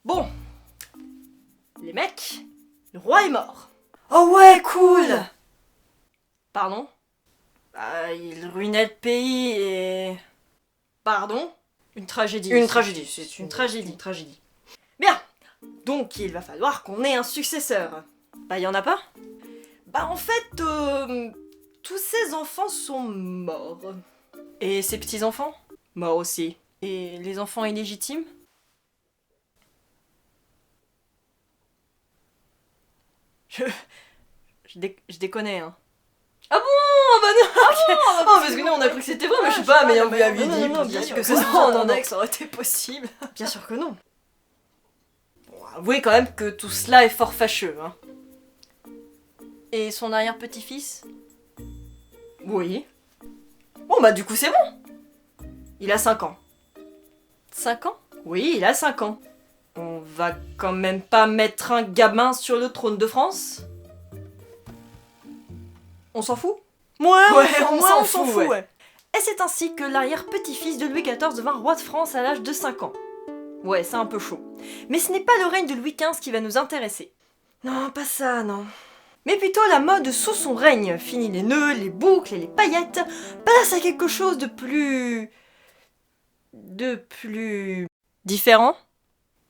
Bon, les mecs, le roi est mort. Oh ouais, cool. Pardon? Il ruinait le pays et... Pardon? Une tragédie. Une tragédie, c'est Une tragédie. Bien, donc il va falloir qu'on ait un successeur. Bah, y en a pas? Bah en fait, tous ces enfants sont morts. Et ses petits-enfants? Morts aussi. Et les enfants illégitimes? Je déconnais, hein. Ah bon? Ah bah non, Ah, parce que nous on a cru que c'était vrai, mais je sais pas, mais on lui avait dit non, bien bien sûr sûr que que ce non, soit en non, index, ça aurait été possible. bien sûr que non. Bon, avouez quand même que tout cela est fort fâcheux, hein. Et son arrière-petit-fils? Oui. Bon bah du coup c'est bon. Il a 5 ans. 5 ans? Oui, il a 5 ans. On va quand même pas mettre un gamin sur le trône de France? On s'en fout? Ouais, on s'en fout, ouais. Et c'est ainsi que l'arrière-petit-fils de Louis XIV devint roi de France à l'âge de 5 ans. Ouais, c'est un peu chaud. Mais ce n'est pas le règne de Louis XV qui va nous intéresser. Non, pas ça, non. Mais plutôt la mode sous son règne. Fini les nœuds, les boucles et les paillettes. Place à quelque chose de plus... différent?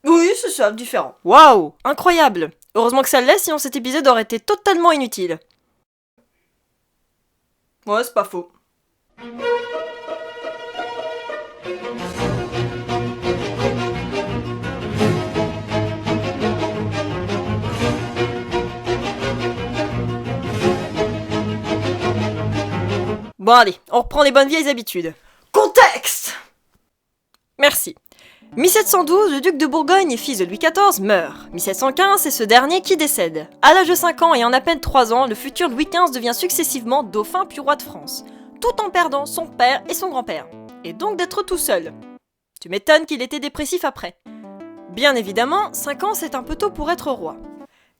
Oui, c'est ça, différent. Waouh, incroyable. Heureusement que ça le laisse, sinon cet épisode aurait été totalement inutile. Ouais, c'est pas faux. Bon allez, on reprend les bonnes vieilles habitudes. Contexte! Merci. 1712, le duc de Bourgogne et fils de Louis XIV meurt. 1715, c'est ce dernier qui décède. À l'âge de 5 ans et en à peine 3 ans, le futur Louis XV devient successivement dauphin puis roi de France, tout en perdant son père et son grand-père. Et donc d'être tout seul. Tu m'étonnes qu'il était dépressif après. Bien évidemment, 5 ans c'est un peu tôt pour être roi.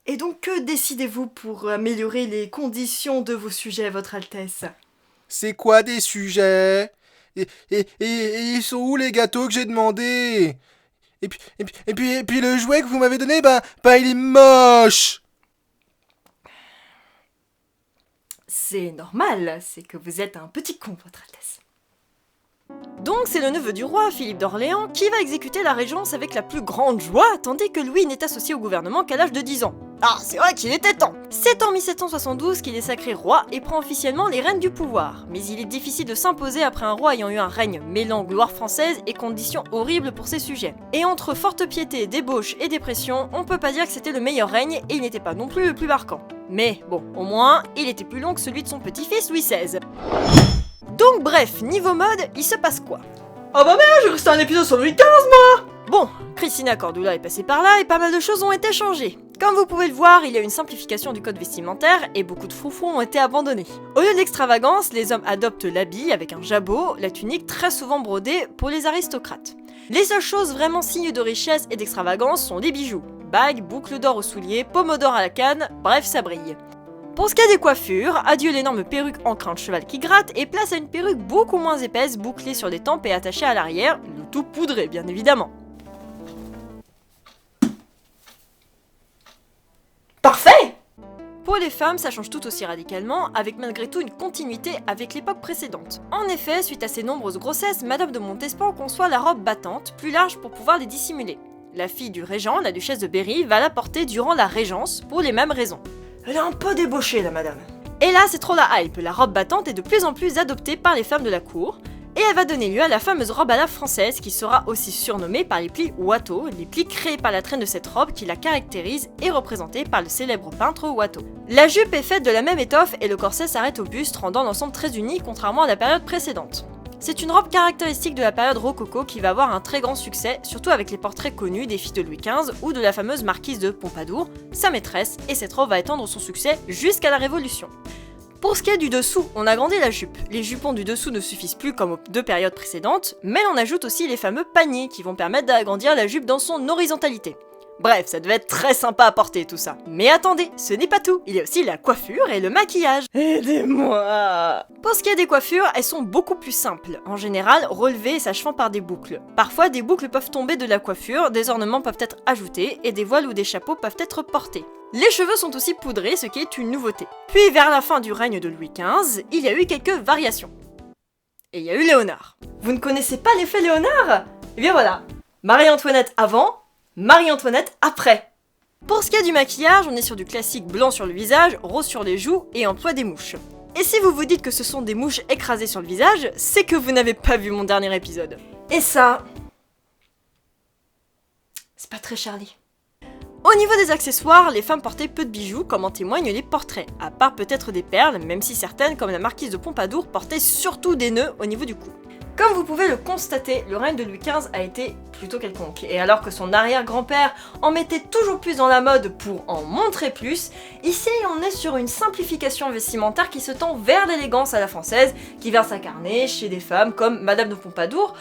Et donc que décidez-vous pour améliorer les conditions de vos sujets, votre Altesse? C'est quoi des sujets et ils sont où les gâteaux que j'ai demandé et puis le jouet que vous m'avez donné, bah il est moche. C'est normal, c'est que vous êtes un petit con, votre Altesse. Donc c'est le neveu du roi, Philippe d'Orléans, qui va exécuter la régence avec la plus grande joie, tandis que Louis n'est associé au gouvernement qu'à l'âge de 10 ans. Ah, c'est vrai qu'il était temps. C'est en 1772 qu'il est sacré roi et prend officiellement les rênes du pouvoir. Mais il est difficile de s'imposer après un roi ayant eu un règne mêlant gloire française et conditions horribles pour ses sujets. Et entre forte piété, débauche et dépression, on peut pas dire que c'était le meilleur règne et il n'était pas non plus le plus marquant. Mais bon, au moins, il était plus long que celui de son petit-fils Louis XVI. Donc bref, niveau mode, il se passe quoi? Oh bah merde, j'ai resté un épisode sur Louis XV, moi! Bon, Christina Cordula est passée par là et pas mal de choses ont été changées. Comme vous pouvez le voir, il y a une simplification du code vestimentaire et beaucoup de froufrous ont été abandonnés. Au lieu de l'extravagance, les hommes adoptent l'habit avec un jabot, la tunique très souvent brodée pour les aristocrates. Les seules choses vraiment signes de richesse et d'extravagance sont les bijoux. Bagues, boucles d'or aux souliers, pommeaux d'or à la canne, bref ça brille. Pour ce qui est des coiffures, adieu l'énorme perruque en crin de cheval qui gratte et place à une perruque beaucoup moins épaisse bouclée sur des tempes et attachée à l'arrière, le tout poudré bien évidemment. Parfait! Pour les femmes, ça change tout aussi radicalement, avec malgré tout une continuité avec l'époque précédente. En effet, suite à ses nombreuses grossesses, Madame de Montespan conçoit la robe battante, plus large pour pouvoir les dissimuler. La fille du régent, la duchesse de Berry, va la porter durant la régence, pour les mêmes raisons. Elle est un peu débauchée, la madame. Et là, c'est trop la hype, la robe battante est de plus en plus adoptée par les femmes de la cour, et elle va donner lieu à la fameuse robe à la française qui sera aussi surnommée par les plis Watteau, les plis créés par la traîne de cette robe qui la caractérise et représentée par le célèbre peintre Watteau. La jupe est faite de la même étoffe et le corset s'arrête au buste, rendant l'ensemble très uni contrairement à la période précédente. C'est une robe caractéristique de la période rococo qui va avoir un très grand succès, surtout avec les portraits connus des filles de Louis XV ou de la fameuse marquise de Pompadour, sa maîtresse, et cette robe va étendre son succès jusqu'à la Révolution. Pour ce qui est du dessous, on agrandit la jupe. Les jupons du dessous ne suffisent plus comme aux deux périodes précédentes, mais on ajoute aussi les fameux paniers qui vont permettre d'agrandir la jupe dans son horizontalité. Bref, ça devait être très sympa à porter tout ça. Mais attendez, ce n'est pas tout, il y a aussi la coiffure et le maquillage. Aidez-moi. Pour ce qui est des coiffures, elles sont beaucoup plus simples, en général relevées et s'achevant par des boucles. Parfois, des boucles peuvent tomber de la coiffure, des ornements peuvent être ajoutés et des voiles ou des chapeaux peuvent être portés. Les cheveux sont aussi poudrés, ce qui est une nouveauté. Puis vers la fin du règne de Louis XV, il y a eu quelques variations. Et il y a eu Léonard. Vous ne connaissez pas l'effet Léonard? Eh bien voilà, Marie-Antoinette avant, Marie-Antoinette après. Pour ce qui est du maquillage, on est sur du classique blanc sur le visage, rose sur les joues et emploi des mouches. Et si vous vous dites que ce sont des mouches écrasées sur le visage, c'est que vous n'avez pas vu mon dernier épisode. Et ça, c'est pas très Charlie. Au niveau des accessoires, les femmes portaient peu de bijoux, comme en témoignent les portraits, à part peut-être des perles, même si certaines, comme la marquise de Pompadour, portaient surtout des nœuds au niveau du cou. Comme vous pouvez le constater, le règne de Louis XV a été plutôt quelconque, et alors que son arrière-grand-père en mettait toujours plus dans la mode pour en montrer plus, ici on est sur une simplification vestimentaire qui se tend vers l'élégance à la française, qui vient s'incarner chez des femmes comme Madame de Pompadour,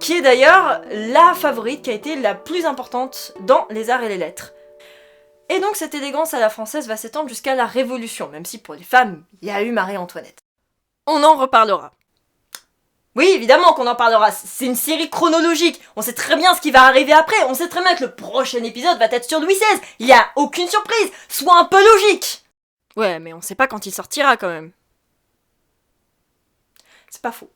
qui est d'ailleurs la favorite qui a été la plus importante dans les arts et les lettres. Et donc cette élégance à la française va s'étendre jusqu'à la Révolution, même si pour les femmes, il y a eu Marie-Antoinette. On en reparlera. Oui, évidemment qu'on en parlera, c'est une série chronologique, on sait très bien ce qui va arriver après, on sait très bien que le prochain épisode va être sur Louis XVI, il y a aucune surprise, sois un peu logique. Ouais, mais on sait pas quand il sortira quand même. C'est pas faux.